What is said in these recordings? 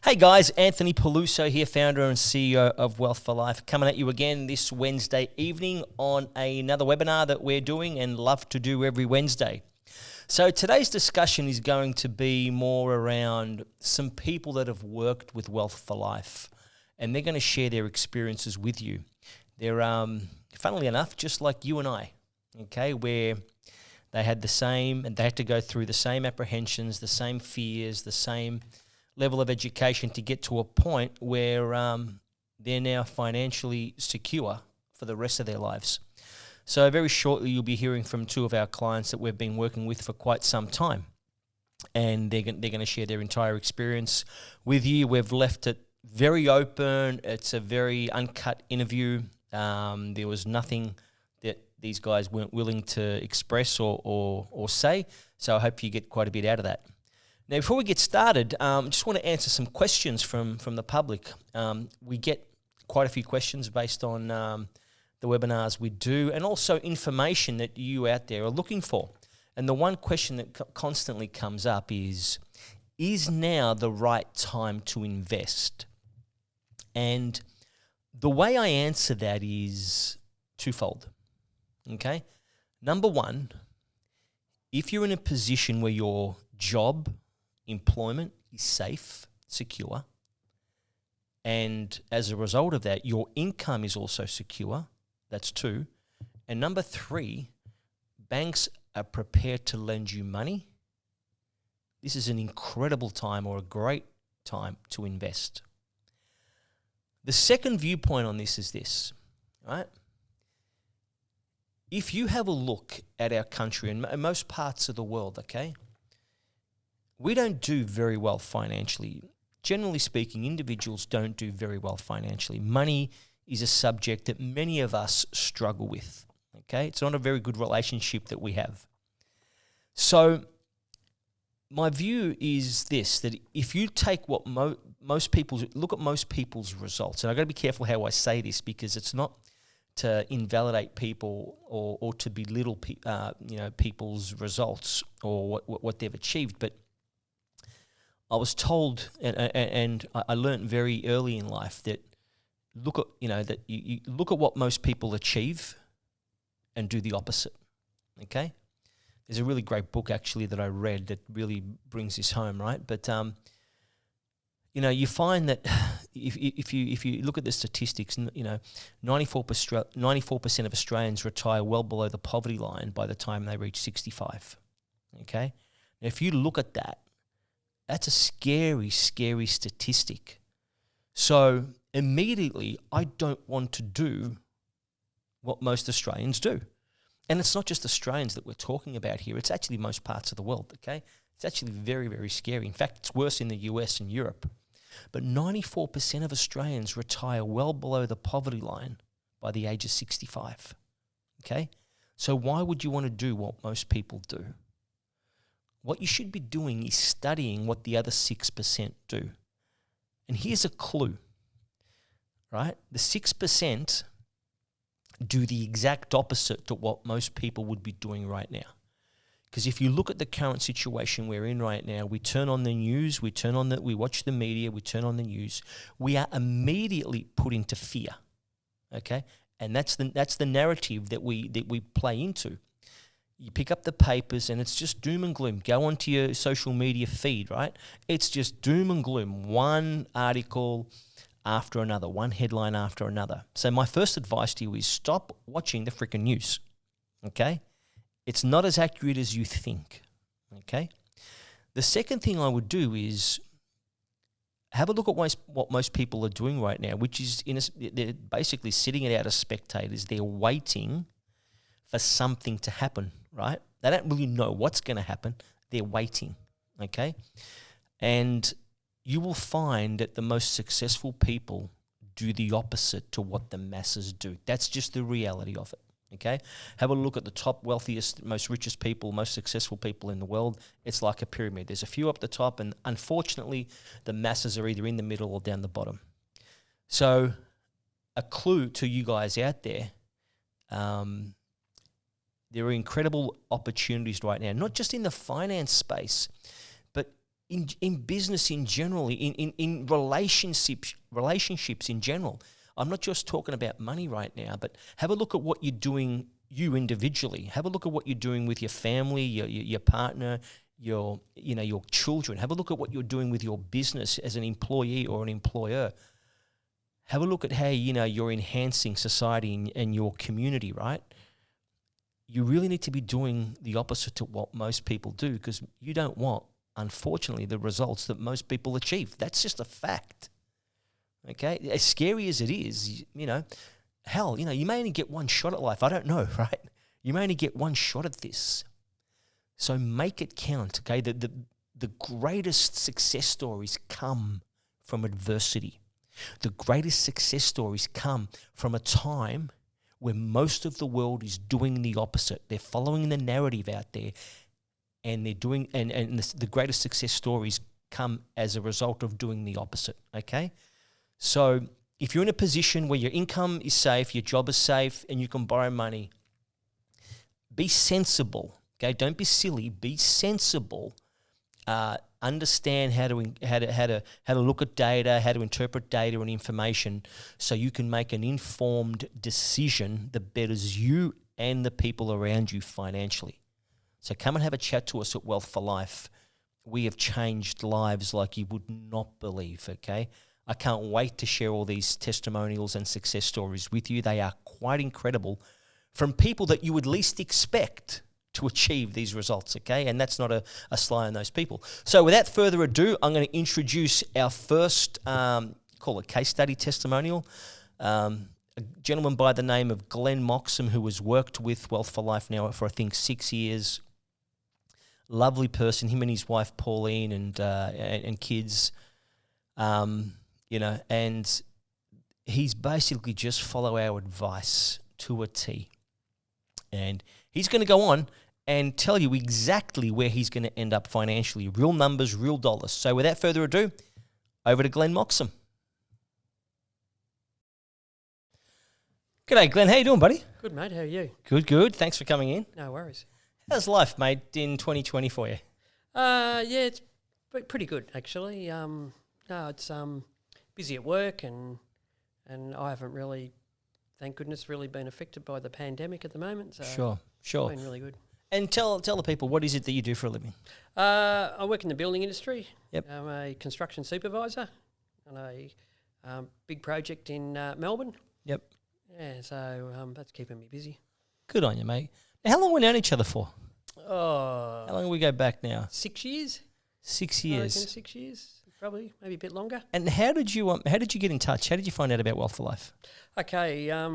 Hey guys, Anthony Peluso here, founder and CEO of Wealth for Life, coming at you again this Wednesday evening on another webinar that we're doing and love to do every Wednesday. So today's discussion is going to be more around some people that have worked with Wealth for Life, and they're going to share their experiences with you. They're, funnily enough, just like you and I, okay, where they had the same, and they had to go through the same apprehensions, the same fears, the same level of education to get to a point where they're now financially secure for the rest of their lives. So very shortly you'll be hearing from two of our clients that we've been working with for quite some time, and they're going to share their entire experience with you. We've left it very open. It's a very uncut interview. There was nothing that these guys weren't willing to express or say, so I hope you get quite a bit out of that. Now, before we get started, I just want to answer some questions from the public. We get quite a few questions based on the webinars we do, and also information that you out there are looking for. And the one question that constantly comes up is now the right time to invest? And the way I answer that is twofold, okay? Number one, if you're in a position where your employment is safe, secure, and as a result of that, your income is also secure. That's two. And number three, banks are prepared to lend you money. This is an incredible time, or a great time, to invest. The second viewpoint on this is this, right? If you have a look at our country and most parts of the world, okay, we don't do very well financially. Generally speaking, individuals don't do very well financially. Money is a subject that many of us struggle with, okay? It's not a very good relationship that we have. So my view is this, that if you take what most people's results, and I've got to be careful how I say this because it's not to invalidate people or to belittle people's results or what they've achieved, but I was told, and I learned very early in life that you look at what most people achieve and do the opposite. Okay, there's a really great book actually that I read that really brings this home, right? But you find that if you look at the statistics, 94% of Australians retire well below the poverty line by the time they reach 65. Okay, now if you look at that, that's a scary, scary statistic. So immediately, I don't want to do what most Australians do. And it's not just Australians that we're talking about here. It's actually most parts of the world, okay? It's actually very, very scary. In fact, it's worse in the US and Europe. But 94% of Australians retire well below the poverty line by the age of 65, okay? So why would you want to do what most people do? What you should be doing is studying what the other 6% do. And here's a clue, right? The 6% do the exact opposite to what most people would be doing right now. Because if you look at the current situation we're in right now, we turn on the news, we watch the media, we turn on the news, we are immediately put into fear, okay? And that's the narrative that we play into. You pick up the papers and it's just doom and gloom. Go onto your social media feed, right? It's just doom and gloom. One article after another, one headline after another. So my first advice to you is stop watching the freaking news, okay? It's not as accurate as you think, okay? The second thing I would do is have a look at what most people are doing right now, which is they're basically sitting it out as spectators. They're waiting for something to happen, right? They don't really know what's going to happen. They're waiting, okay? And you will find that the most successful people do the opposite to what the masses do. That's just the reality of it, okay? Have a look at the top wealthiest, most richest people, most successful people in the world. It's like a pyramid. There's a few up the top, and unfortunately, the masses are either in the middle or down the bottom. So a clue to you guys out there, there are incredible opportunities right now, not just in the finance space, but in business in general, in relationships in general. I'm not just talking about money right now, but have a look at what you're doing, you individually. Have a look at what you're doing with your family, your partner, your children. Have a look at what you're doing with your business as an employee or an employer. Have a look at how, you're enhancing society and your community, right? You really need to be doing the opposite to what most people do, because you don't want, unfortunately, the results that most people achieve. That's just a fact. Okay? As scary as it is, hell, you may only get one shot at life. I don't know, right? You may only get one shot at this. So make it count, okay? The greatest success stories come from adversity. The greatest success stories come from a time where most of the world is doing the opposite. They're following the narrative out there, and they're doing, and the greatest success stories come as a result of doing the opposite, okay? So if you're in a position where your income is safe, your job is safe, and you can borrow money, be sensible, okay? Don't be silly. Be sensible. Understand how to look at data, how to interpret data and information, so you can make an informed decision that betters you and the people around you financially. So come and have a chat to us at Wealth for Life. We have changed lives like you would not believe, okay? I can't wait to share all these testimonials and success stories with you. They are quite incredible, from people that you would least expect to achieve these results, okay? And that's not a sly on those people. So without further ado, I'm going to introduce our first, call it case study testimonial. A gentleman by the name of Glenn Moxham, who has worked with Wealth for Life now for, I think, 6 years. Lovely person, him and his wife Pauline and kids, and he's basically just follow our advice to a T. And he's going to go on and tell you exactly where he's going to end up financially. Real numbers, real dollars. So without further ado, over to Glenn Moxham. G'day, Glenn. How you doing, buddy? Good, mate. How are you? Good. Thanks for coming in. No worries. How's life, mate, in 2020 for you? Yeah, it's pretty good, actually. No, it's busy at work, and I haven't really, thank goodness, really been affected by the pandemic at the moment. So Sure. It's been really good. And tell the people, what is it that you do for a living? I work in the building industry. Yep. I'm a construction supervisor on a big project in Melbourne. Yep. Yeah, so that's keeping me busy. Good on you, mate. Now, how long have we known each other for? Oh, How long do we go back now? 6 years. 6 I reckon years. 6 years, probably, maybe a bit longer. And how did you get in touch? How did you find out about Wealth for Life? Okay, I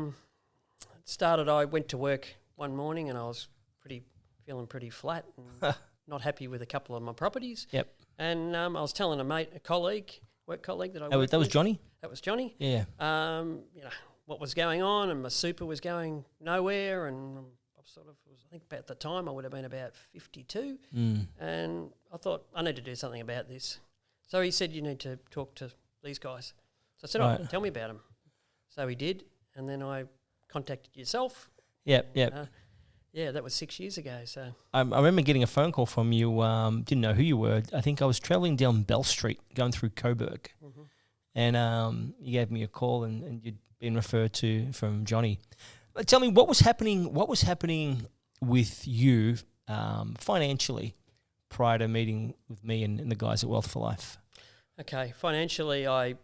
went to work one morning and I was feeling pretty flat and not happy with a couple of my properties. Yep. And I was telling a work colleague that I Oh, worked that was with. Johnny? That was Johnny. Yeah. What was going on, and my super was going nowhere, and I think about the time I would have been about 52, and I thought I need to do something about this. So he said, you need to talk to these guys. So I said, Right. oh, tell me about them. So he did, and then I contacted yourself. Yep. Yeah, that was 6 years ago. So I remember getting a phone call from you. Didn't know who you were. I think I was travelling down Bell Street, going through Coburg, and you gave me a call, and you'd been referred to from Johnny. But tell me, what was happening? What was happening with you financially prior to meeting with me and the guys at Wealth for Life? Okay, financially, I've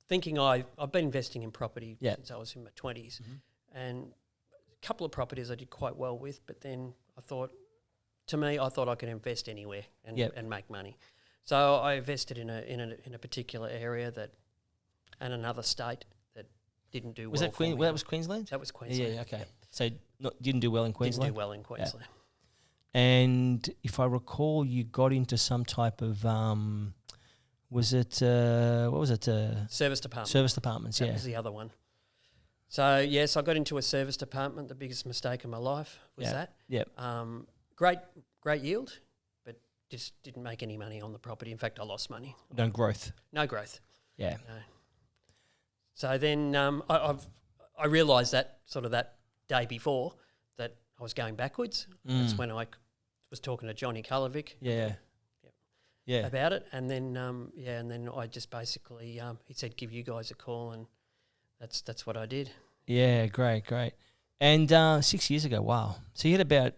been investing in property since I was in my 20s, and a couple of properties I did quite well with, but then I thought I could invest anywhere and make money. So I invested in a particular area and another state that didn't do well. That was Queensland? That was Queensland. Yeah, okay. So didn't do well in Queensland? Didn't do well in Queensland. Yeah. And if I recall, you got into some type of, was it, what was it? Service department. Service departments, That was the other one. So, yes, I got into a service department. The biggest mistake of my life was that. Yep. Great yield, but just didn't make any money on the property. In fact, I lost money. No growth. No growth. Yeah. No. So then I realised that day before that I was going backwards. That's when I was talking to Johnny Kulovic. Yeah. about it. And then and then I just basically he said give you guys a call, and that's what I did. Yeah, great. And 6 years ago, wow. So you had about,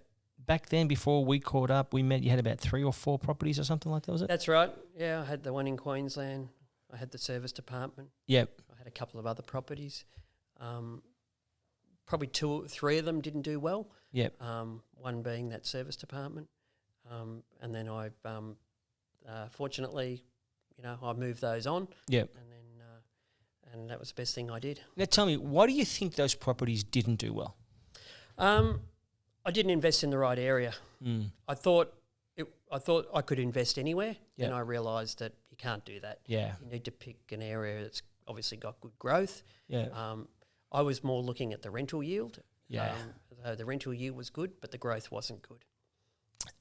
back then before we caught up, we met, you had about 3 or 4 properties or something like that, was it? That's right. Yeah, I had the one in Queensland. I had the service department. Yep. I had a couple of other properties. Probably 2 or 3 of them didn't do well. Yep. One being that service department. And then I, fortunately, I moved those on. Yep. And that was the best thing I did. Now tell me, why do you think those properties didn't do well? I didn't invest in the right area. I thought I could invest anywhere, and I realised that you can't do that. Yeah. You need to pick an area that's obviously got good growth. Yeah. I was more looking at the rental yield. Yeah. So the rental yield was good, but the growth wasn't good.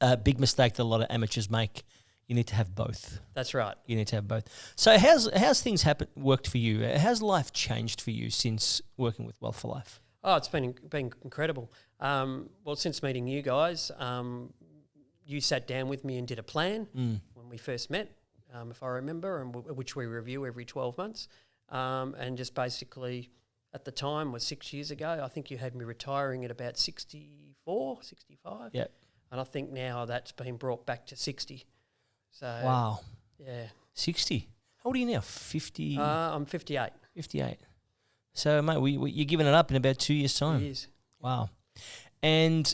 A big mistake that a lot of amateurs make. You need to have both. That's right. You need to have both. So how's things worked for you? How's life changed for you since working with Wealth for Life? Oh, it's been incredible. Well, since meeting you guys, you sat down with me and did a plan when we first met, if I remember, and which we review every 12 months. And just basically, at the time was 6 years ago, I think you had me retiring at about 64, 65. Yeah. And I think now that's been brought back to 60. So wow. Yeah. 60. How old are you now? 50? I'm 58. 58. So, mate, you're giving it up in about 2 years' time. 2 years. Wow. And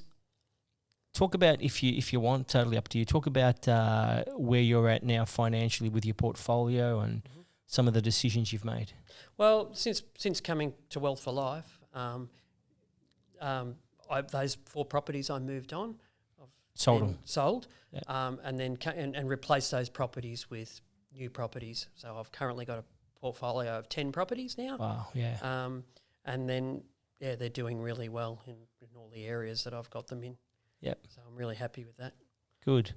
talk about, if you want, totally up to you, talk about where you're at now financially with your portfolio and some of the decisions you've made. Well, since coming to Wealth for Life, those 4 properties I moved on. Sold them. Sold. Yeah. And then and replaced those properties with new properties. So I've currently got a portfolio of 10 properties now. Wow, yeah. And then, they're doing really well in all the areas that I've got them in. Yep. So I'm really happy with that. Good.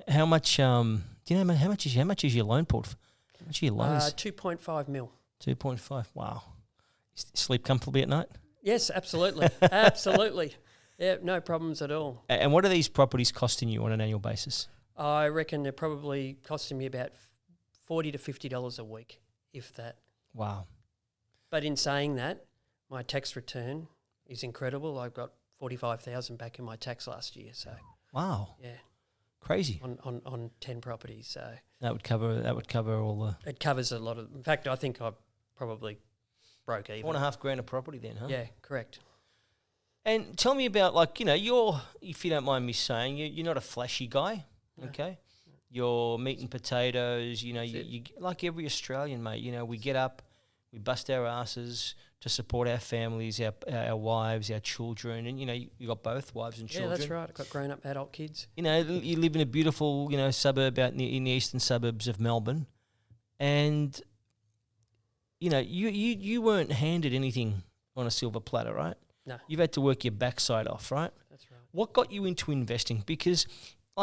How much, do you know how much is your loan portfolio? How much are your loans? 2.5 mil. 2.5, wow. Sleep comfortably at night? Yes, absolutely. Absolutely. Yeah, no problems at all. And what are these properties costing you on an annual basis? I reckon they're probably costing me about $40 to $50 a week, if that. Wow. But in saying that, my tax return is incredible. I've got $45,000 back in my tax last year. So wow. Yeah. Crazy. On 10 properties. So that would cover all the. It covers a lot of. In fact, I think I probably broke even. $4,500 a property then, huh? Yeah, correct. And tell me about, you're, if you don't mind me saying, you're not a flashy guy, okay? You're meat and potatoes, you like every Australian, mate. We get up, we bust our asses to support our families, our wives, our children, and you got both wives and children. Yeah, that's right. I've got grown-up adult kids. You live in a beautiful, suburb out in the eastern suburbs of Melbourne, and you weren't handed anything on a silver platter, right? No. You've had to work your backside off, right? That's right. What got you into investing? Because,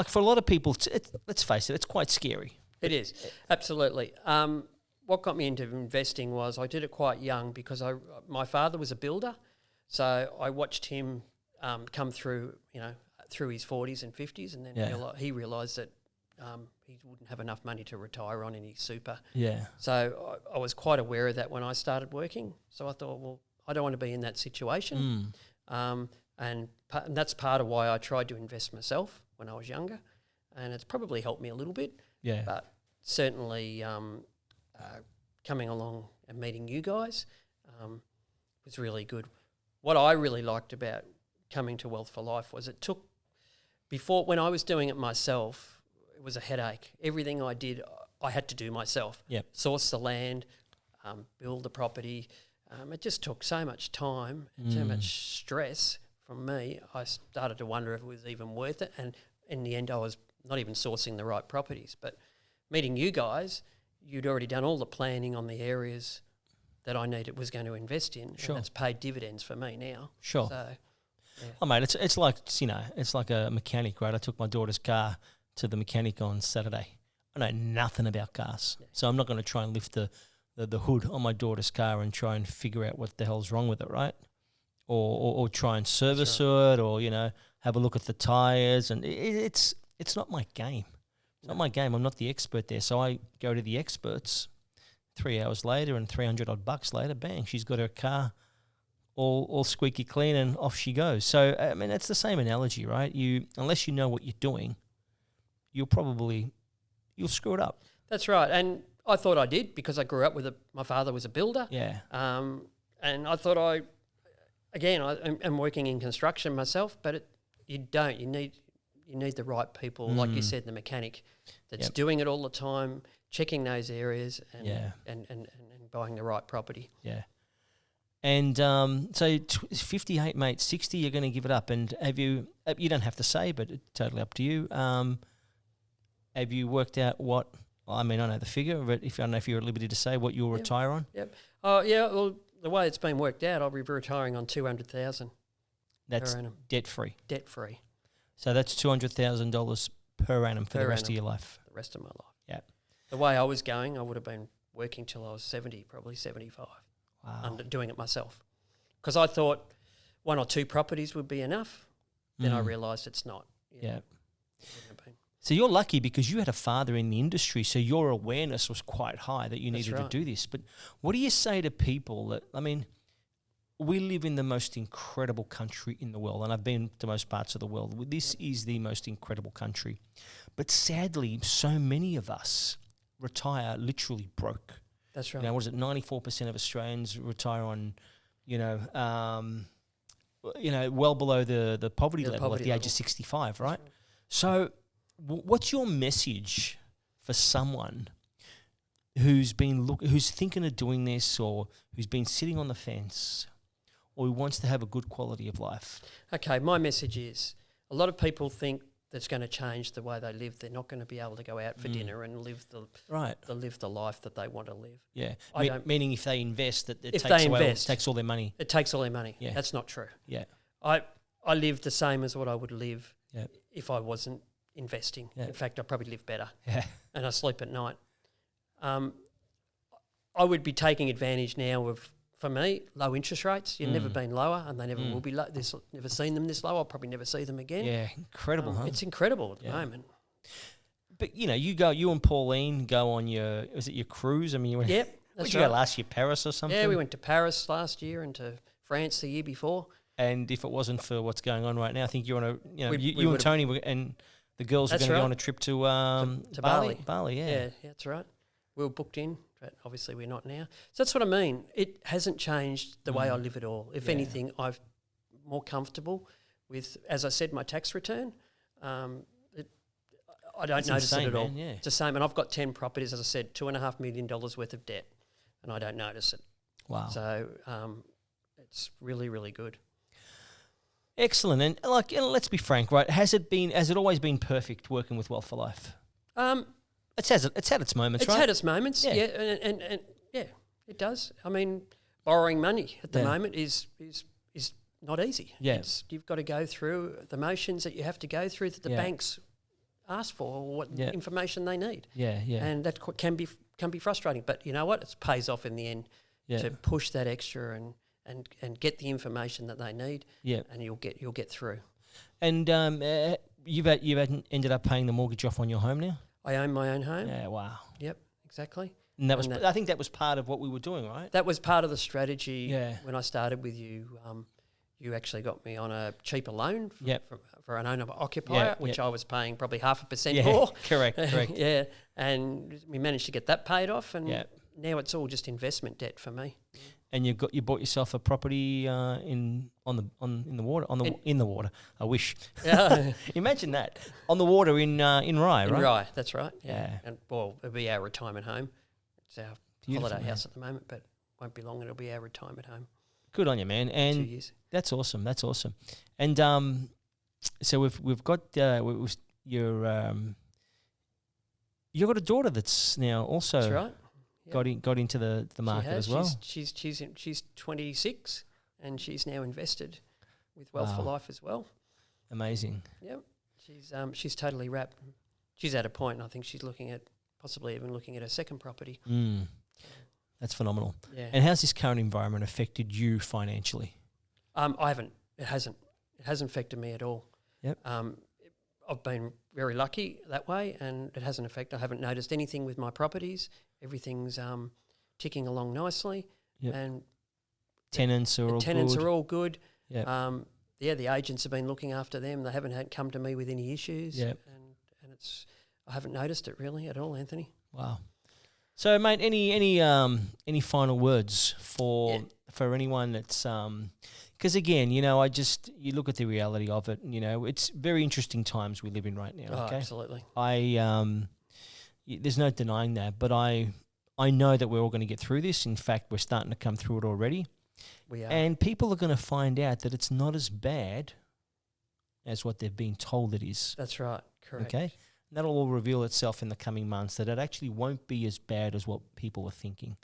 for a lot of people, let's face it, it's quite scary. It is, absolutely. What got me into investing was I did it quite young because my father was a builder, so I watched him come through, through his 40s and 50s, and then he realised that he wouldn't have enough money to retire on any super. Yeah. So I was quite aware of that when I started working. So I thought, well, I don't want to be in that situation. And that's part of why I tried to invest myself when I was younger. And it's probably helped me a little bit. Yeah. But certainly coming along and meeting you guys was really good. What I really liked about coming to Wealth for Life was when I was doing it myself, it was a headache. Everything I did, I had to do myself. Yep. Source the land, build the property. It just took so much time and so much stress from me. I started to wonder if it was even worth it. And in the end, I was not even sourcing the right properties. But meeting you guys, you'd already done all the planning on the areas that I was going to invest in. Sure. And that's paid dividends for me now. Sure. So, yeah. Oh, mate, it's like, it's like a mechanic, right? I took my daughter's car to the mechanic on Saturday. I know nothing about cars. Yeah. So I'm not going to try and lift the hood on my daughter's car and try and figure out what the hell's wrong with it, right? Or try and service it, or have a look at the tires, and it's not my game. It's not my game. I'm not the expert there. So I go to the experts 3 hours later and 300 odd bucks later, bang, she's got her car all squeaky clean and off she goes. So, I mean, that's the same analogy, right? Unless you know what you're doing, you'll screw it up. That's right. And I thought I did because I grew up with my father was a builder. Yeah. And I thought I'm working in construction myself, but you don't. You need the right people, like you said, the mechanic that's doing it all the time, checking those areas and buying the right property. Yeah. And so 58, mate, 60, you're going to give it up. And you don't have to say, but it's totally up to you. Have you worked out what, I mean, I know the figure, but I don't know if you're at liberty to say what you'll retire on? Yep. Oh, yeah, well, the way it's been worked out, I'll be retiring on $200,000. That's debt-free? Debt-free. So that's $200,000 per annum for the rest of your life? The rest of my life. Yeah. The way I was going, I would have been working till I was 70, probably 75. Wow. Doing it myself. Because I thought 1 or 2 properties would be enough. Then I realised it's not. Yeah. It wouldn't have been. So you're lucky because you had a father in the industry, so your awareness was quite high that you needed to do this. But what do you say to people that, I mean, we live in the most incredible country in the world, and I've been to most parts of the world. This is the most incredible country. But sadly, so many of us retire literally broke. That's right. You know, what is it, 94% of Australians retire on, well below the poverty level at the age of 65, right? So what's your message for someone who's thinking of doing this, or who's been sitting on the fence, or who wants to have a good quality of life? Okay, my message is a lot of people think that's going to change the way they live. They're not going to be able to go out for dinner and live the life that they want to live. Yeah, meaning if they invest, it takes all their money. It takes all their money. Yeah. That's not true. Yeah, I live the same as what I would live if I wasn't investing. In fact, I probably live better. Yeah, and I sleep at night. I would be taking advantage now of, for me, low interest rates. You've never been lower, and they never will be low. Never seen them this low. I'll probably never see them again. Yeah, incredible, huh? It's incredible at the moment. But you and Pauline go on your cruise? I mean, you went. Yep, that's right. Did you go last year, Paris or something? Yeah, we went to Paris last year and to France the year before. And if it wasn't for what's going on right now, I think you're on a, you and Tony and the girls were going to go on a trip to Bali. Bali, yeah. Yeah, that's right. We were booked in, but obviously we're not now. So that's what I mean. It hasn't changed the way I live at all. If anything, I'm more comfortable with, as I said, my tax return. I don't notice it at all. Man, yeah. It's the same. And I've got 10 properties, as I said, $2.5 million worth of debt, and I don't notice it. Wow. So it's really, really good. Excellent. And let's be frank, right? Has it always been perfect working with Wealth for Life? It's had its moments, right? It's had its moments, yeah, and yeah, it does. I mean, borrowing money at the moment is not easy. Yeah, you've got to go through the motions that you have to go through that the banks ask for, or what information they need. Yeah, yeah, and that can be frustrating. But you know what? It pays off in the end to push that extra and get the information that they need. Yeah, and you'll get through. And you've ended up paying the mortgage off on your home now? I own my own home. Yeah, wow. Yep, exactly. And I think that was part of what we were doing, right? That was part of the strategy. Yeah. When I started with you, you actually got me on a cheaper loan for an owner-occupier, which I was paying probably 0.5% more. Correct. Yeah, and we managed to get that paid off, and now it's all just investment debt for me. And you bought yourself a property in the water. I wish. Yeah. Imagine that on the water in Rye, right? In Rye, that's right. Yeah. And it'll be our retirement home. It's our holiday house at the moment, but won't be long. It'll be our retirement home. Good on you, man. And 2 years. That's awesome. And so we've got you've got a daughter that's now also. That's right. Got into the market as well. She's 26 and she's now invested with Wealth for Life as well. Amazing. Yep. She's totally wrapped. She's at a point, and I think she's possibly even looking at her second property. That's phenomenal. Yeah. And how's this current environment affected you financially? I haven't. It hasn't. It hasn't affected me at all. Yep. I've been very lucky that way, and it hasn't affected. I haven't noticed anything with my properties. Everything's ticking along nicely, and tenants are all good. Yeah. The agents have been looking after them. They haven't come to me with any issues. Yep. And it's I haven't noticed it really at all, Anthony. Wow. So, mate, any final words for anyone that's because again, you look at the reality of it. It's very interesting times we live in right now. Oh, okay? Absolutely. There's no denying that, but I know that we're all going to get through this. In fact, we're starting to come through it already. We are. And people are going to find out that it's not as bad as what they've been told it is. That's right. Correct. Okay? That'll all reveal itself in the coming months, that it actually won't be as bad as what people are thinking.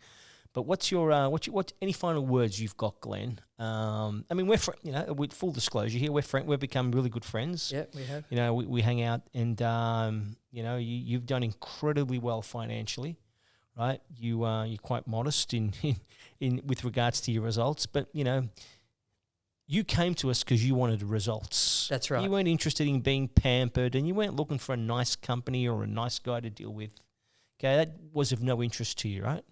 But what's your any final words you've got, Glenn? We're with full disclosure here, we've become really good friends. Yeah, we have. We hang out, and you've done incredibly well financially, right? You're quite modest in with regards to your results, but you came to us because you wanted results. That's right. You weren't interested in being pampered, and you weren't looking for a nice company or a nice guy to deal with. Okay, that was of no interest to you, right?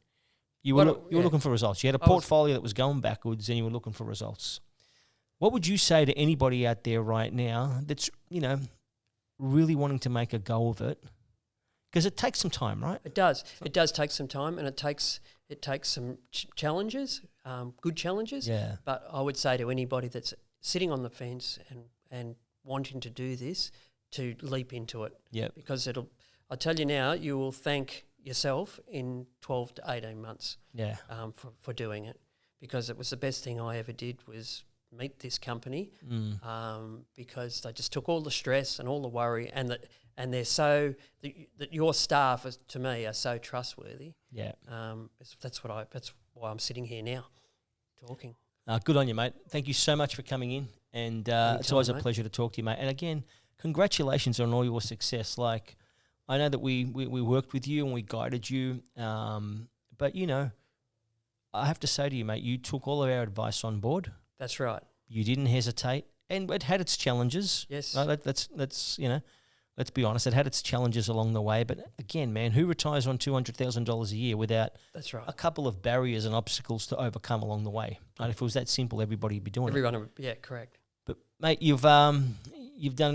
You were looking for results. You had a portfolio that was going backwards, and you were looking for results. What would you say to anybody out there right now that's really wanting to make a go of it? Because it takes some time, right? It does. It does take some time, and it takes some challenges, good challenges. Yeah. But I would say to anybody that's sitting on the fence and wanting to do this, to leap into it. Yeah. Because I'll tell you now, you will thank yourself in 12 to 18 months. Yeah. For doing it, because it was the best thing I ever did was meet this company. Because they just took all the stress and all the worry, and they're so that your staff to me are so trustworthy. Yeah. That's why I'm sitting here now, talking. Good on you, mate. Thank you so much for coming in, and it's always a pleasure to talk to you, mate. And again, congratulations on all your success. Like, I know that we worked with you and we guided you, but I have to say to you, mate, you took all of our advice on board. That's right. You didn't hesitate, and it had its challenges. Yes. Right? Let's be honest, it had its challenges along the way. But again, man, who retires on $200,000 a year without That's right. a couple of barriers and obstacles to overcome along the way? Right? If it was that simple, everybody would be doing it. Yeah, correct. But mate, you've done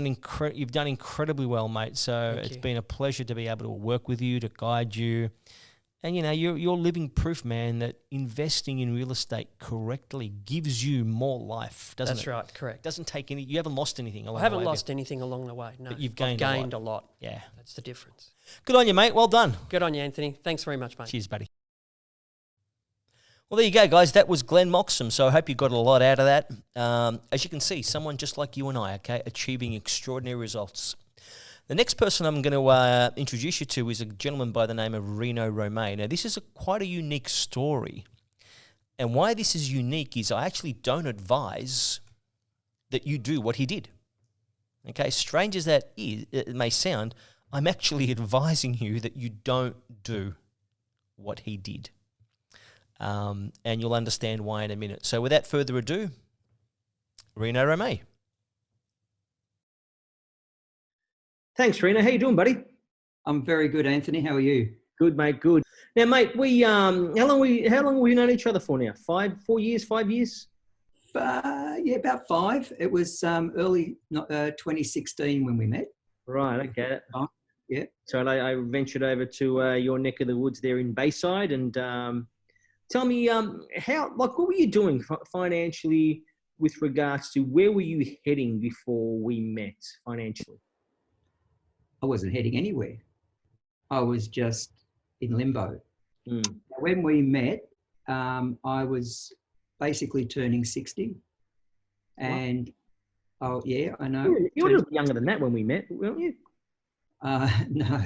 incredibly well, mate. So it's been a pleasure to be able to work with you, to guide you. And you're living proof, man, that investing in real estate correctly gives you more life, doesn't it? That's right, correct. Doesn't take any. You haven't lost anything along the way. I haven't lost anything along the way. No, but you've gained a lot. Yeah, that's the difference. Good on you, mate. Well done. Good on you, Anthony. Thanks very much, mate. Cheers, buddy. Well, there you go, guys. That was Glenn Moxham. So I hope you got a lot out of that. As you can see, someone just like you and I, okay, achieving extraordinary results. The next person I'm going to introduce you to is a gentleman by the name of Reno Romay. Now, this is quite a unique story. And why this is unique is I actually don't advise that you do what he did. Okay, strange as that is, it may sound, I'm actually advising you that you don't do what he did. And you'll understand why in a minute. So without further ado, Reno Romay. Thanks, Reno. How you doing, buddy? I'm very good, Anthony. How are you? Good, mate. Good. Now, mate, we how long we known each other for now? 5 years? Yeah, about 5. It was early 2016 when we met. Right. Okay. Yeah. So I ventured over to your neck of the woods there in Bayside, and tell me what were you doing financially with regards to where were you heading before we met financially? I wasn't heading anywhere. I was just in limbo. When we met, I was basically turning 60. And, oh, yeah, I know. You were a little younger than that when we met, weren't you? No.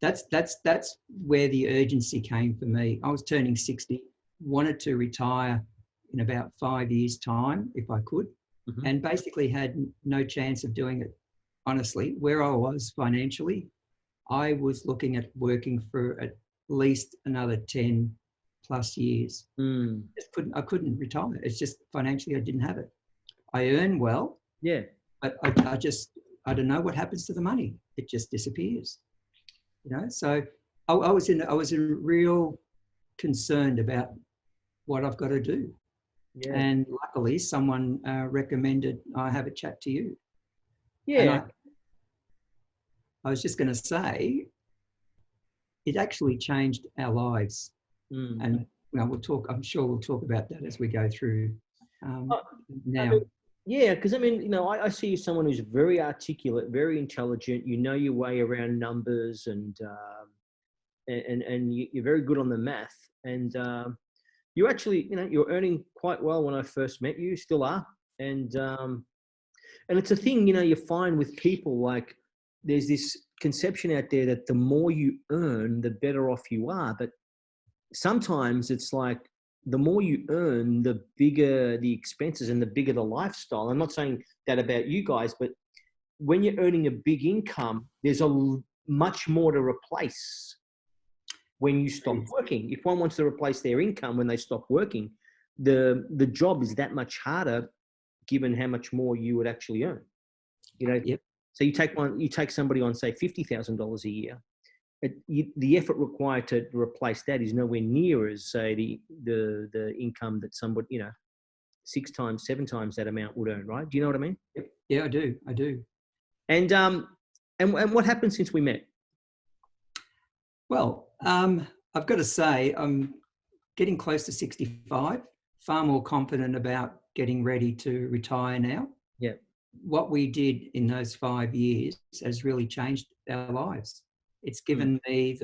That's where the urgency came for me. I was turning 60, wanted to retire in about 5 years' time, if I could. And basically had no chance of doing it. Honestly, where I was financially, I was looking at working for at least another 10 plus years. I couldn't retire. It's just financially I didn't have it. I earn well. Yeah. but I don't know what happens to the money. It just disappears. So I was in real concerned about what I've got to do. Yeah. And luckily someone recommended I have a chat to you. Yeah. And I was just going to say, it actually changed our lives. And I'm sure we'll talk about that as we go through now. Yeah, because I see you as someone who's very articulate, very intelligent. You know your way around numbers, and you're very good on the math. And you actually, you're earning quite well when I first met you. Still are, and it's a thing, you find with people, like there's this conception out there that the more you earn, the better off you are. But sometimes it's like, the more you earn, the bigger the expenses and the bigger the lifestyle. I'm not saying that about you guys, but when you're earning a big income, there's much more to replace when you stop working. If one wants to replace their income when they stop working, the job is that much harder given how much more you would actually earn. Yep. So you take somebody on, say, $50,000 a year. The effort required to replace that is nowhere near as, say, the income that somebody, 6 times, 7 times that amount would earn, right? Do you know what I mean? Yeah, I do. And what happened since we met? Well, I've got to say, I'm getting close to 65, far more confident about getting ready to retire now. Yeah. What we did in those 5 years has really changed our lives. It's given me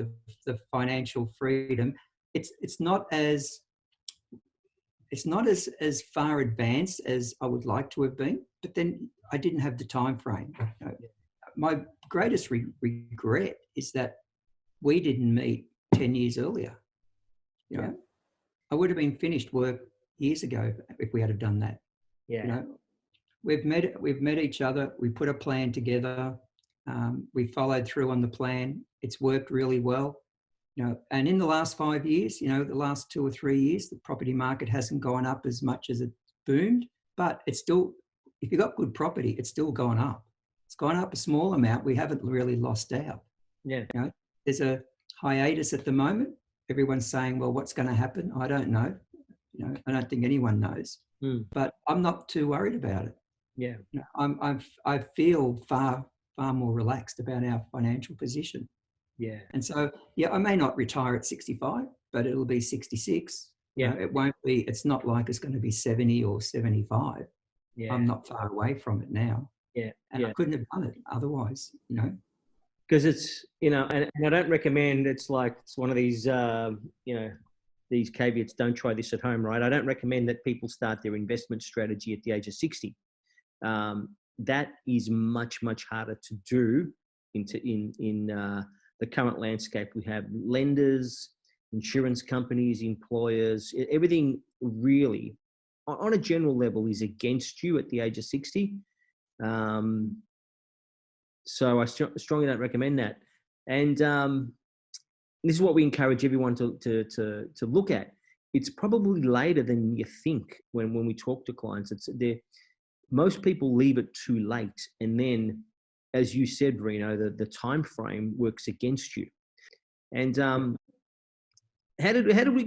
the financial freedom. It's not as far advanced as I would like to have been, but then I didn't have the time frame. My greatest regret is that we didn't meet 10 years earlier. I would have been finished work years ago if we had have done that. Yeah. We've met each other. We put a plan together. We followed through on the plan. It's worked really well. And in the last 5 years, the last 2 or 3 years, the property market hasn't gone up as much as it boomed, but it's still, if you've got good property, it's still gone up. It's gone up a small amount. We haven't really lost out. Yeah. There's a hiatus at the moment. Everyone's saying, well, what's going to happen? I don't know. I don't think anyone knows, but I'm not too worried about it. Yeah. I feel far more relaxed about our financial position. Yeah. And so, I may not retire at 65, but it'll be 66. Yeah. It won't be, it's not like it's going to be 70 or 75. Yeah. I'm not far away from it now. Yeah. And I couldn't have done it otherwise, Because it's, and I don't recommend, it's one of these, these caveats, don't try this at home, right? I don't recommend that people start their investment strategy at the age of 60. That is much, much harder to do in the current landscape. We have lenders, insurance companies, employers, everything really on a general level is against you at the age of 60. So I strongly don't recommend that. And this is what we encourage everyone to look at. It's probably later than you think when we talk to clients. Most people leave it too late, and then, as you said, Reno, the time frame works against you. And how did we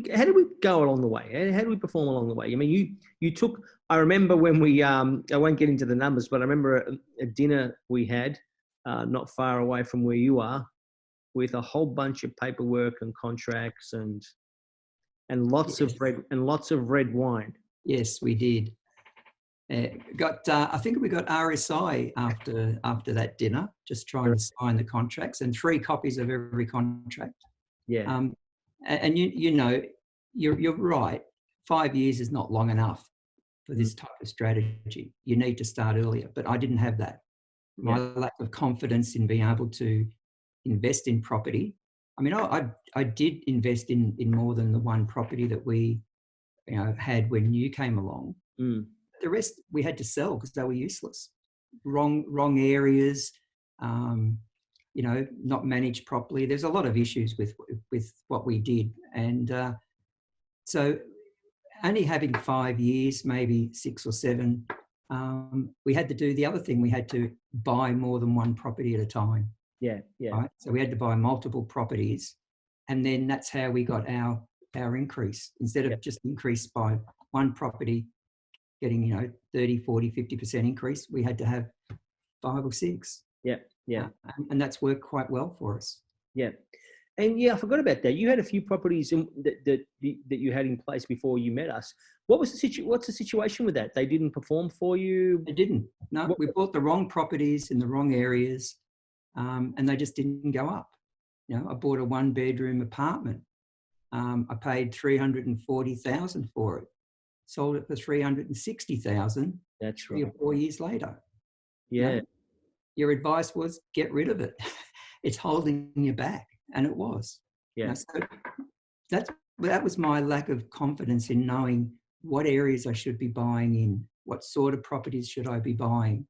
go along the way? How did we perform along the way? I mean, you took. I remember when we. I won't get into the numbers, but I remember a dinner we had not far away from where you are, with a whole bunch of paperwork and contracts and lots of red wine. Yes, we did. I think we got RSI after that dinner, just trying to sign the contracts, and 3 copies of every contract. Yeah. And you're right. 5 years is not long enough for this type of strategy. You need to start earlier, but I didn't have that. My lack of confidence in being able to invest in property. I mean, I did invest in more than the one property that we had when you came along. The rest we had to sell because they were useless. Wrong areas, not managed properly. There's a lot of issues with what we did. And so only having 5 years, maybe 6 or 7, we had to do the other thing. We had to buy more than one property at a time. Yeah, yeah. Right? So we had to buy multiple properties, and then that's how we got our increase. Instead of just increase by one property getting 30, 40, 50% increase, we had to have 5 or 6. Yeah, yeah. And that's worked quite well for us. Yeah. And yeah, I forgot about that. You had a few properties that you had in place before you met us. What's the situation with that? They didn't perform for you? They didn't. No, we bought the wrong properties in the wrong areas, and they just didn't go up. I bought a 1-bedroom apartment. I paid $340,000 for it. Sold it for $360,000. That's 3 right. or 4 years later. Yeah. Your advice was get rid of it. It's holding you back, and it was. Yeah. So that was my lack of confidence in knowing what areas I should be buying in, what sort of properties should I be buying,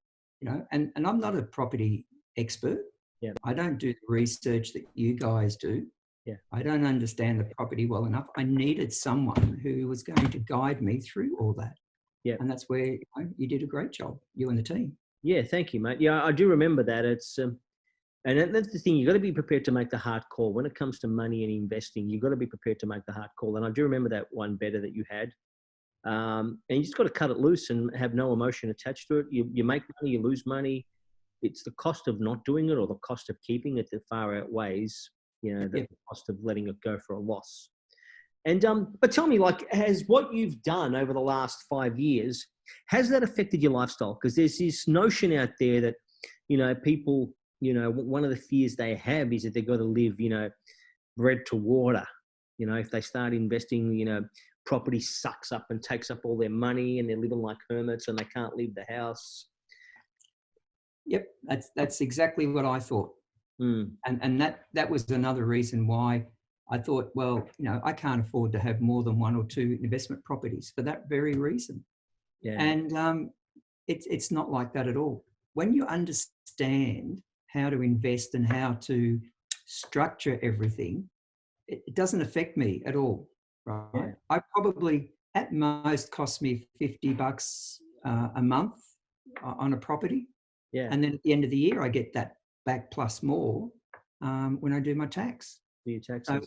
and I'm not a property expert. Yeah. I don't do the research that you guys do. Yeah. I don't understand the property well enough. I needed someone who was going to guide me through all that. Yeah. And that's where you did a great job, you and the team. Yeah, thank you, mate. Yeah, I do remember that. It's and that's the thing. You've got to be prepared to make the hard call when it comes to money and investing. You've got to be prepared to make the hard call. And I do remember that one better that you had. And you just got to cut it loose and have no emotion attached to it. You make money, you lose money. It's the cost of not doing it or the cost of keeping it that far outweighs, the cost of letting it go for a loss. And but tell me, has what you've done over the last 5 years, has that affected your lifestyle? Because there's this notion out there that, people, one of the fears they have is that they've got to live, bread to water. If they start investing, property sucks up and takes up all their money and they're living like hermits and they can't leave the house. Yep, that's exactly what I thought. And that was another reason why I thought, well, I can't afford to have more than 1 or 2 investment properties for that very reason. Yeah. And it's not like that at all. When you understand how to invest and how to structure everything, it doesn't affect me at all. Right? Yeah. I probably at most cost me $50 a month on a property. Yeah. And then at the end of the year, I get that back plus more when I do my tax. Your taxes. So,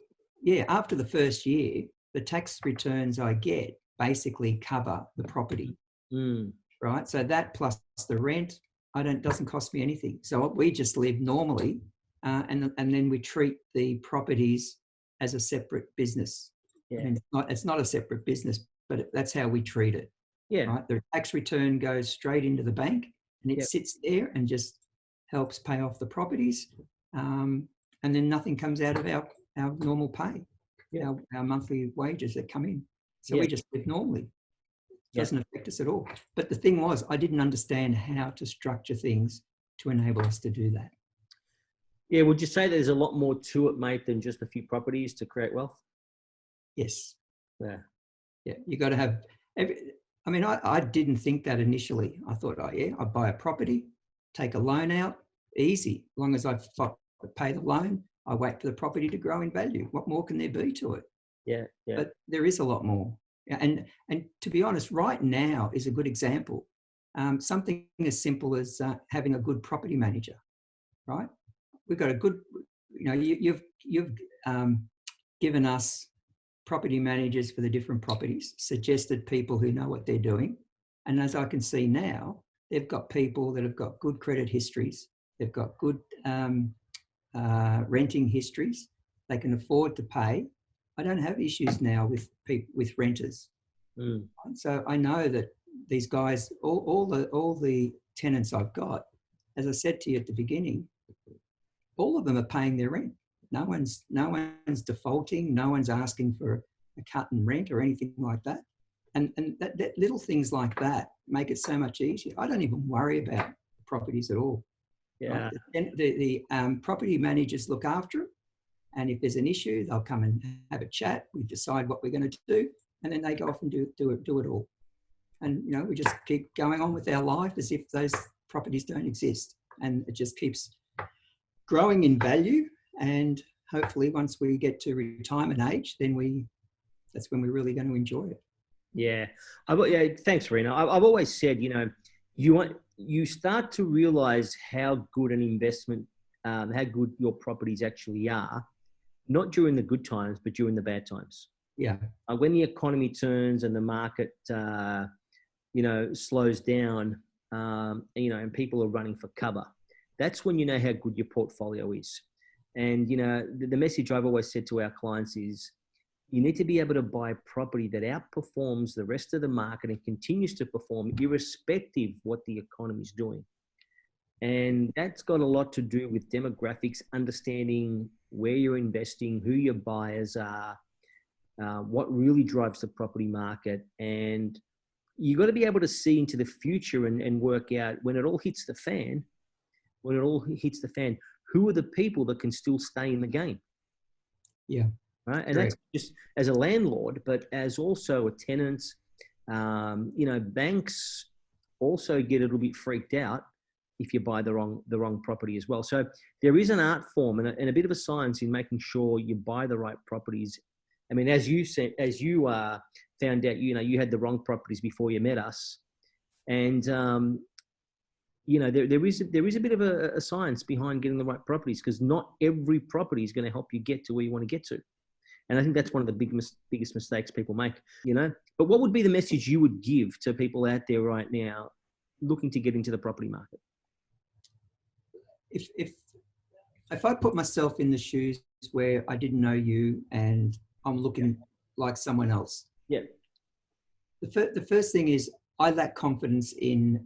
yeah, after the first year, the tax returns I get basically cover the property, right? So that plus the rent, doesn't cost me anything. So we just live normally, and then we treat the properties as a separate business. Yeah. I mean, it's not a separate business, but that's how we treat it. Yeah. Right? The tax return goes straight into the bank, and it sits there and just helps pay off the properties, and then nothing comes out of our normal pay, our monthly wages that come in. So we just live normally. It doesn't affect us at all. But the thing was, I didn't understand how to structure things to enable us to do that. Yeah, would you say there's a lot more to it, mate, than just a few properties to create wealth? Yes. Yeah. Yeah, you got to have I didn't think that initially. I thought, I'd buy a property, take a loan out, easy. As long as I pay the loan, I wait for the property to grow in value. What more can there be to it? Yeah, yeah. But there is a lot more. And to be honest, right now is a good example. Something as simple as having a good property manager, right? We've got a good, you've given us property managers for the different properties, suggested people who know what they're doing. And as I can see now, they've got people that have got good credit histories. They've got good renting histories. They can afford to pay. I don't have issues now with renters. So I know that these guys, all the tenants I've got, as I said to you at the beginning, all of them are paying their rent. No one's defaulting. No one's asking for a cut in rent or anything like that. And that little things like that make it so much easier. I don't even worry about properties at all. Yeah. Right? And the property managers look after it. And if there's an issue, they'll come and have a chat. We decide what we're going to do, and then they go off and do it all. And we just keep going on with our life as if those properties don't exist, and it just keeps growing in value. And hopefully, once we get to retirement age, then that's when we're really going to enjoy it. Yeah. Thanks, Reno. I've always said, you start to realize how good an investment, how good your properties actually are, not during the good times, but during the bad times. Yeah. When the economy turns and the market, slows down, and people are running for cover, that's when you know how good your portfolio is. And, the message I've always said to our clients is you need to be able to buy property that outperforms the rest of the market and continues to perform irrespective what the economy is doing. And that's got a lot to do with demographics, understanding where you're investing, who your buyers are, what really drives the property market. And you got to be able to see into the future and work out when it all hits the fan, who are the people that can still stay in the game? Yeah. Right. And that's just as a landlord, but as also a tenant. Banks also get a little bit freaked out if you buy the wrong property as well. So there is an art form and a bit of a science in making sure you buy the right properties. I mean, as you said, found out, you had the wrong properties before you met us, and there is a bit of a science behind getting the right properties, because not every property is going to help you get to where you want to get to. And I think that's one of the biggest mistakes people make, But what would be the message you would give to people out there right now looking to get into the property market? If I put myself in the shoes where I didn't know you and I'm looking like someone else. Yeah. The first thing is I lack confidence in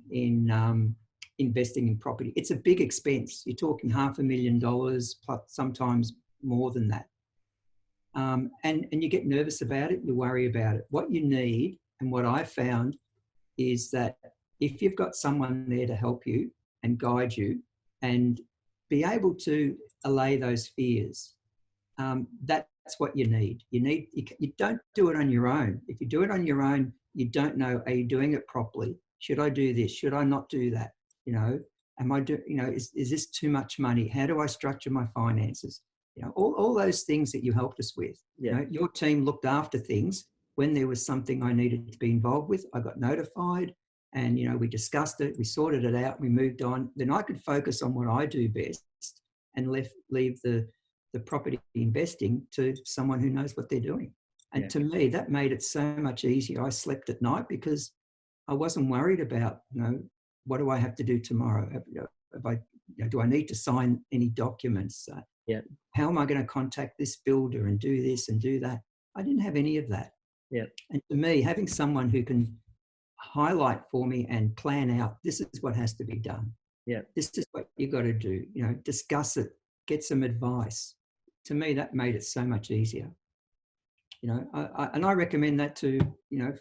investing in property. It's a big expense. You're talking $500,000 plus, sometimes more than that. And you get nervous about it, you worry about it. What you need, and what I found, is that if you've got someone there to help you and guide you and be able to allay those fears, that's what you need. You don't do it on your own. If you do it on your own, you don't know, are you doing it properly? Should I do this? Should I not do that? Am I is this too much money? How do I structure my finances? All those things that you helped us with. Yeah. Your team looked after things. When there was something I needed to be involved with, I got notified, and we discussed it, we sorted it out, we moved on. Then I could focus on what I do best and leave the property investing to someone who knows what they're doing. And to me, that made it so much easier. I slept at night because I wasn't worried about, what do I have to do tomorrow? Do I need to sign any documents? How am I going to contact this builder and do this and do that? I didn't have any of that. Yeah. And to me, having someone who can highlight for me and plan out, this is what has to be done. Yeah. This is what you got to do. Discuss it, get some advice. To me, that made it so much easier. I recommend that to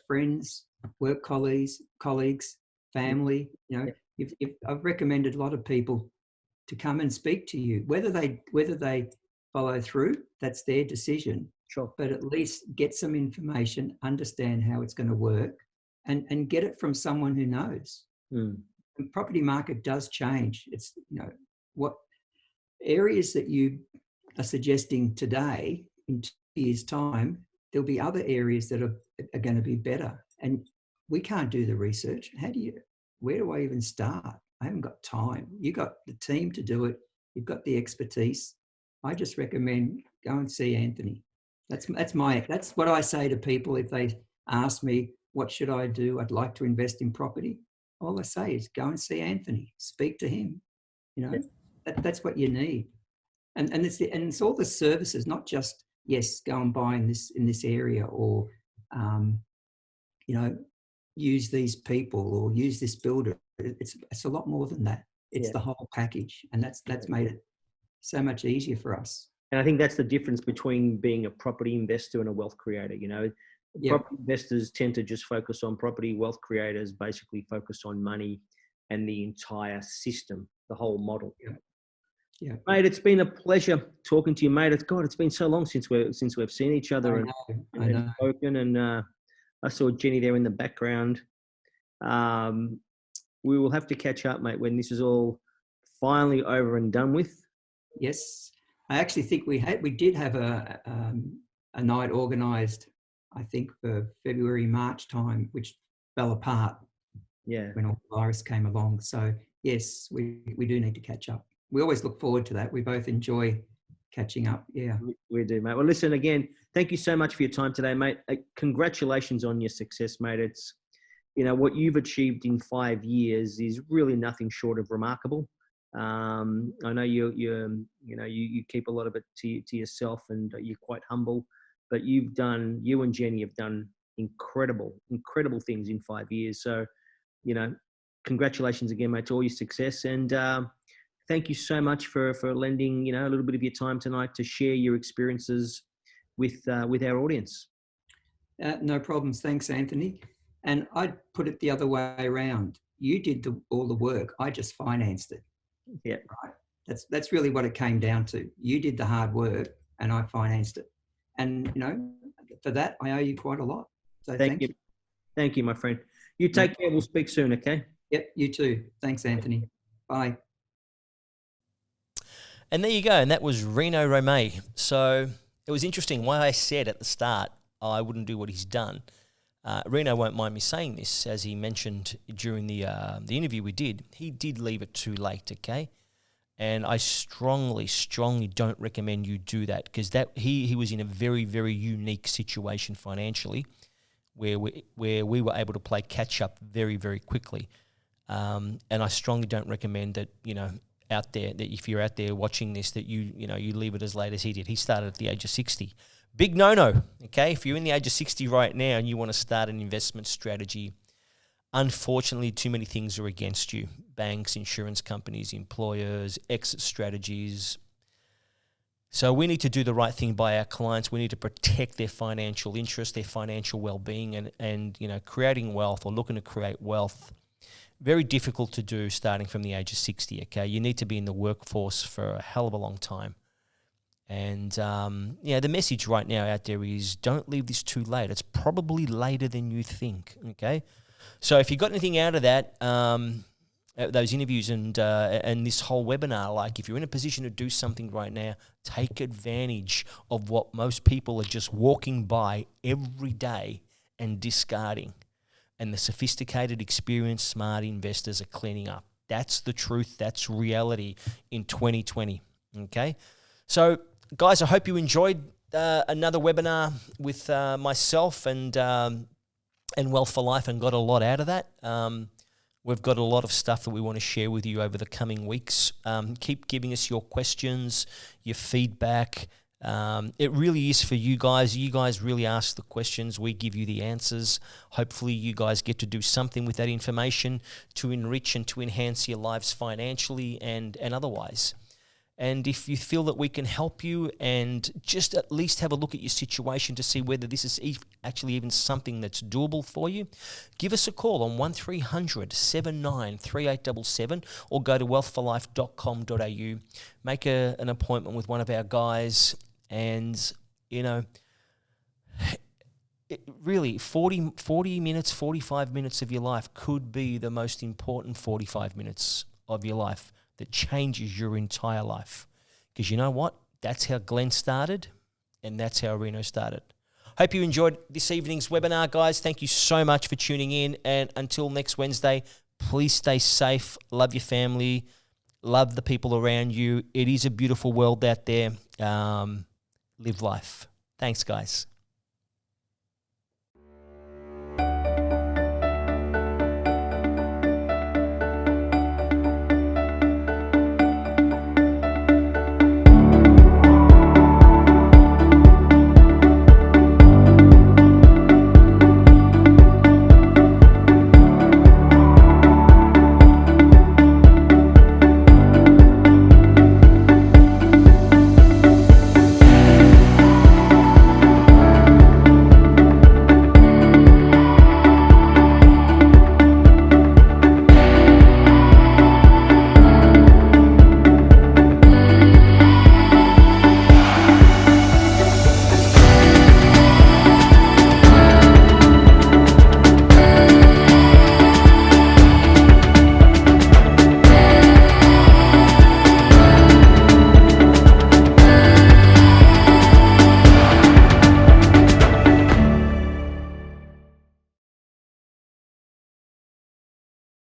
friends, work colleagues, family. I've recommended a lot of people to come and speak to you. Whether they follow through, that's their decision. Sure. But at least get some information, understand how it's going to work, and get it from someone who knows. Mm. The property market does change. It's what areas that you are suggesting today, in 2 years' time, there'll be other areas that are going to be better. And we can't do the research. Where do I even start? I haven't got time. You've got the team to do it. You've got the expertise. I just recommend go and see Anthony. That's what I say to people if they ask me, what should I do? I'd like to invest in property. All I say is go and see Anthony. Speak to him. That's what you need. And it's all the services, not just, yes, go and buy in this area, or use these people or use this builder. It's a lot more than that. It's the whole package, and that's made it so much easier for us. And I think that's the difference between being a property investor and a wealth creator. Property investors tend to just focus on property. Wealth creators basically focus on money and the entire system, the whole model. Yeah. Mate, it's been a pleasure talking to you, mate. It's been so long since we've seen each other I know. spoken. And I saw Jenny there in the background. We will have to catch up, mate, when this is all finally over and done with. Yes, I actually think we did have a night organised, I think, for February, March time, which fell apart. when all the virus came along. So yes, we do need to catch up. We always look forward to that. We both enjoy catching up. Yeah, we do, mate. Well, listen, again, thank you so much for your time today, mate. Congratulations on your success, mate. It's, what you've achieved in 5 years is really nothing short of remarkable. I know you keep a lot of it to yourself, and you're quite humble, but you and Jenny have done incredible things in 5 years. So, congratulations again, mate, to all your success. And thank you so much for lending, a little bit of your time tonight to share your experiences with our audience. No problems. Thanks, Anthony. And I'd put it the other way around. You did all the work. I just financed it. Yeah. Right. That's really what it came down to. You did the hard work and I financed it. And, for that, I owe you quite a lot. So thank you. Thank you, my friend. You take care. We'll speak soon, okay? Yep, you too. Thanks, Anthony. Bye. And there you go. And that was Reno Romay. So it was interesting why I said at the start I wouldn't do what he's done. Reno won't mind me saying this, as he mentioned during the interview we did. He did leave it too late, okay? And I strongly don't recommend you do that, because he was in a very, very unique situation financially, where we were able to play catch up very, very quickly. And I strongly don't recommend that, out there, that if you're out there watching this, that you leave it as late as he did. He started at the age of 60. Big no-no, okay? If you're in the age of 60 right now and you want to start an investment strategy, unfortunately, too many things are against you. Banks, insurance companies, employers, exit strategies. So we need to do the right thing by our clients. We need to protect their financial interests, their financial well-being, and creating wealth or looking to create wealth. Very difficult to do starting from the age of 60, okay? You need to be in the workforce for a hell of a long time. And, the message right now out there is don't leave this too late. It's probably later than you think, okay? So if you got anything out of that, those interviews and this whole webinar, like if you're in a position to do something right now, take advantage of what most people are just walking by every day and discarding. And the sophisticated, experienced, smart investors are cleaning up. That's the truth. That's reality in 2020, okay? So, guys, I hope you enjoyed another webinar with myself and Wealth for Life and got a lot out of that. We've got a lot of stuff that we want to share with you over the coming weeks. Keep giving us your questions, your feedback. It really is for you guys. You guys really ask the questions. We give you the answers. Hopefully you guys get to do something with that information to enrich and to enhance your lives financially and otherwise. And if you feel that we can help you and just at least have a look at your situation to see whether this is actually even something that's doable for you, give us a call on 1300 79 3877 or go to wealthforlife.com.au. Make an appointment with one of our guys, and, really 40 minutes, 45 minutes of your life could be the most important 45 minutes of your life that changes your entire life. Because you know what? That's how Glenn started, and that's how Reno started. Hope you enjoyed this evening's webinar, guys. Thank you so much for tuning in. And until next Wednesday, please stay safe. Love your family. Love the people around you. It is a beautiful world out there. Live life. Thanks, guys.